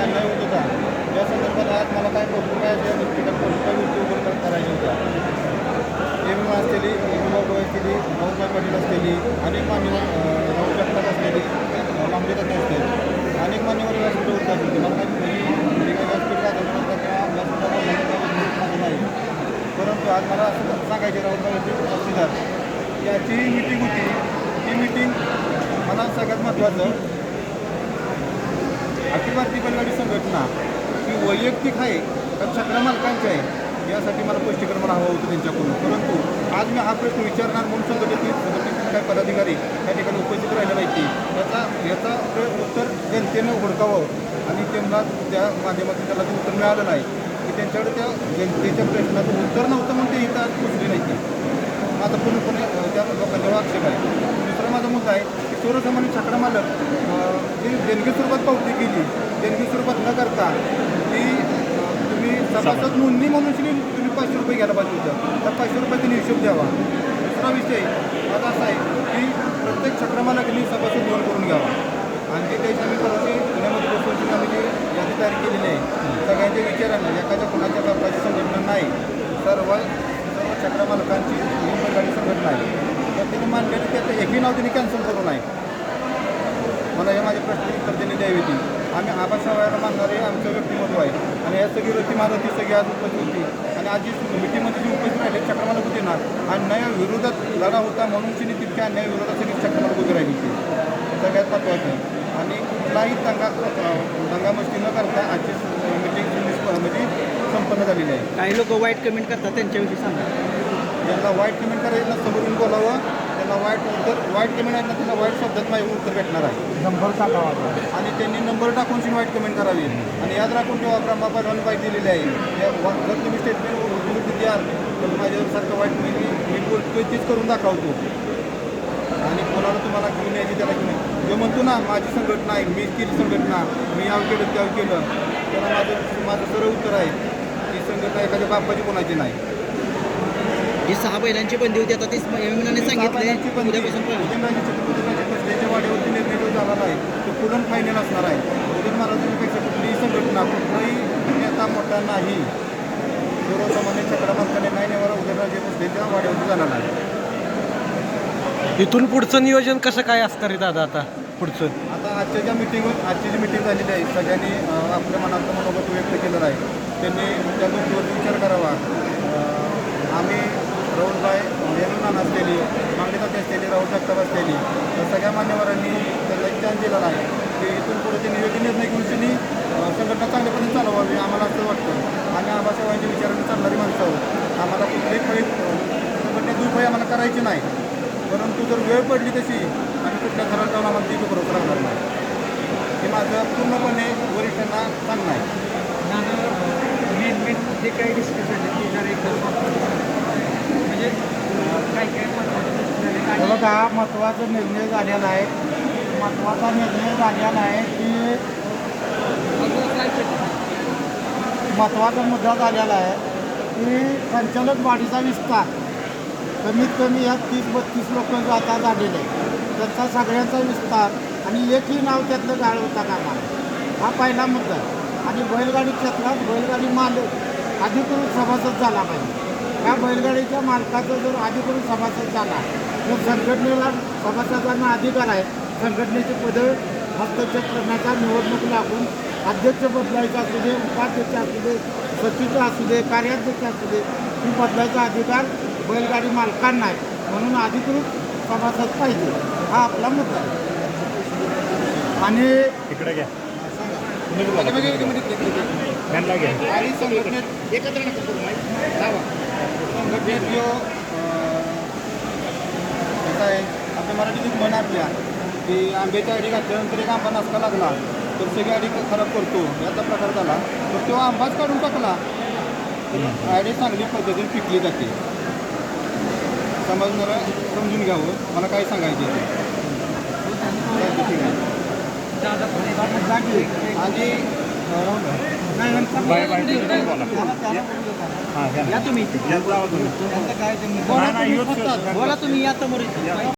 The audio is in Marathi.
अन्याय होत होता या संदर्भात आज मला काय भरपूर काय त्या गोष्टीला गोष्टी वगैरे करायच्या होत्या. एम असलेली बाबू असलेली भाऊसाहेब पाटील असलेली अनेक मान्यवर राहुल जगताप असलेली लांबे तज्ञ असतील अनेक मान्यवर व्यासपीठ होत असतील मला काही व्यासपीठ किंवा व्यासपीठाला नाही. परंतु आज मला असं सांगायचे राहुल तहसीलदार याची मीटिंग होती. ती मीटिंग मला सगळ्यात महत्त्वाचं अखिल भारतीय बैलगाडी संघटना ही वैयक्तिक आहे तर छकड्या मालकांची आहे यासाठी मला स्पष्टीकरण मला हवं होतं त्यांच्याकडून. परंतु आज मी हा प्रश्न विचारणार म्हणून संघटनेतील काही पदाधिकारी त्या ठिकाणी उपस्थित राहिलेला नाही की याचा उत्तर जनतेनं हुडकावं आणि त्यांना त्या माध्यमातून त्याला ते उत्तर मिळालं नाही की त्यांच्याकडे त्या जनतेच्या प्रश्नाचं उत्तर नव्हतं म्हणून ते इथं आज पोचले नाही. माझा पूर्णपणे त्या लोकांच्यावर आक्षेप आहे. दुसरा माझा मुद्दा आहे की सर्वसामान्य छकडा मालक जी देणगी स्वरूपात पावती केली देणगी स्वरूपात न करता ती तुम्ही सभासद नोंदणी म्हणून तुम्ही 500 रुपये घ्यायला पाहिजे होतं तर 500 रुपये त्यांनी हिशोब द्यावा. दुसरा विषय माझा असा आहे की प्रत्येक छकडा मालकांनी सभासद नोंद करून घ्यावा आणि ते त्याची आम्ही परवाची पुण्यामध्ये बसवून आम्ही जी यादी तयार केलेली आहे सगळ्यांच्या विचारानं एखाद्या कोणाच्या बापाची संघटना नाही सर्व छकडा मालकांची ही बैलगाडी संघटना आहे तर त्यांनी मानलेलं त्याचं एकही नाव त्यांनी कॅन्सल करू नये. मला हे माझे प्रश्न उत्तर त्यांनी द्यावी होती. आम्ही आबाशा वयाला मानणारे आमचं व्यक्तिमत्व आहे आणि या सगळी व्यक्तिमान ती सगळी आज उपस्थित होती आणि आज जी मिटिंगमध्ये जी उपस्थित राहिले छकडा मालक होते ना अन्यायाविरोधात लढा होता म्हणून तिने तितक्या अन्यायाविरोधात सगळी छकडा मालक उभी राहिली होती सगळ्यात महत्त्वाचं. आणि कुठलाही दंगामस्ती न करता आजची मिटिंग म्हणजे संपन्न झालेली आहे. काही लोक वाईट कमेंट करतात त्यांच्याविषयी सांगा. ज्यांना वाईट कमेंट करायचं समोरून बोलावं त्यांना वाईट कमेंट आहे ना त्यांना वाईट शब्दात माझे उत्तर भेटणार आहे. नंबर टाकावा आणि त्यांनी नंबर टाकून वाईट कमेंट करावी आणि याद राखून ठेवा ब्रह्मा पाठवून पाहिजे दिलेली आहे. जर तुम्ही स्टेटमेंट विरुद्ध द्याल तर माझ्यासारखं वाईट मी बोलतोय तीच करून दाखवतो आणि कोणाला तुम्हाला घेऊन यायची त्याला घेऊन जो म्हणतो ना माझी संघटना आहे मी केली संघटना मी याव केलं त्याव केलं त्याला माझं सरळ उत्तर आहे की संघटना एखाद्या बापाची कोणाची नाही. ही 6 बैलांची बंदी होती आता ती सांगितले उद्यापासून बसल्याच्या वाड्यावरती निर्णय जो झाला आहे तो पुढून फायनल असणार आहे. उदयन महाराजांपेक्षा कुठलीही संघटना कुठलाही नेता मोठा नाही सर्वसामान्य छकडा मालकाने नाही नेवारा उदयनराजे बसल्याच्या वाड्यावरती जाणार आहे. इथून पुढचं नियोजन कसं काय असणार आहे दादा आता पुढचं? आता आजची जी मिटिंग झालेली आहे सगळ्यांनी आपल्या मनातलं मनोगत व्यक्त केलेलं आहे. त्यांनी त्या गोष्टीवरती विचार करावा. आम्ही राहुलभाई नाना असलेली मागणी तात्या असलेली राहुल जगताप असलेली तर सगळ्या मान्यवरांनी त्यांना एक चान्स दिलेला आहे की इथून पुढे त्यांनी योग्य निर्णय घेऊन त्यांनी संघटना चांगल्यापणे चालवावी आम्हाला असं वाटतं. आम्ही आबासाहेबांच्या विचाराने चालणारी माणसं आहोत. आम्हाला कुठल्याही संघटनेत दुर्भय आम्हाला करायची नाही. परंतु जर वेळ पडली तशी आम्ही कुठल्या घरात जाऊन आम्हाला ती बरोबर राहणार नाही हे माझं पूर्णपणे वरिष्ठांना सांगणं आहे. जे काही डिस्कशन आहे ते जर म्हणजे काय बघा महत्त्वाचा निर्णय झालेला आहे. महत्त्वाचा निर्णय झालेला आहे की महत्त्वाचा मुद्दा झालेला आहे की संचालक वाढीचा विस्तार कमीत कमी ह्या 30-32 लोक जो आता झालेले आहे त्यांचा सगळ्यांचा विस्तार आणि एकही नाव त्यातलं गाळ होता कामा हा पहिला मुद्दा. आणि बैलगाडी क्षेत्रात बैलगाडी मालक अधिकृत सभासद झाला पाहिजे. या बैलगाडीच्या मालकाचा जर अधिकृत सभासद झाला तर संघटनेला सभासदांना अधिकार आहे संघटनेचे पद हस्तक्षेप करण्याचा निवडणूक लागून अध्यक्ष बदलायचा असू दे उपाध्यक्ष असू दे सचिव असू दे कार्याध्यक्ष असू दे ही बदलायचा अधिकार बैलगाडी मालकांना आहे. म्हणून अधिकृत सभासद पाहिजे हा आपला मुद्दा आहे. आणि इकडे घ्या आणि संघटनेत एकत्र नका करू संघटनेत जो कसं आहे आपल्या मराठीतून म्हण आपल्या की आंब्याच्या आडी घातल्यानंतर एक आंबा नासका लागला तर सगळी आडी खराब करतो याचा प्रकार झाला तर तेव्हा आंबाच काढून टाकला तर आडी चांगली पद्धतीने पिकली जाते. समजणारं समजून घ्यावं मला काय सांगायचं ठीक आहे. आणि या तुम्ही बोला तुम्ही या समोर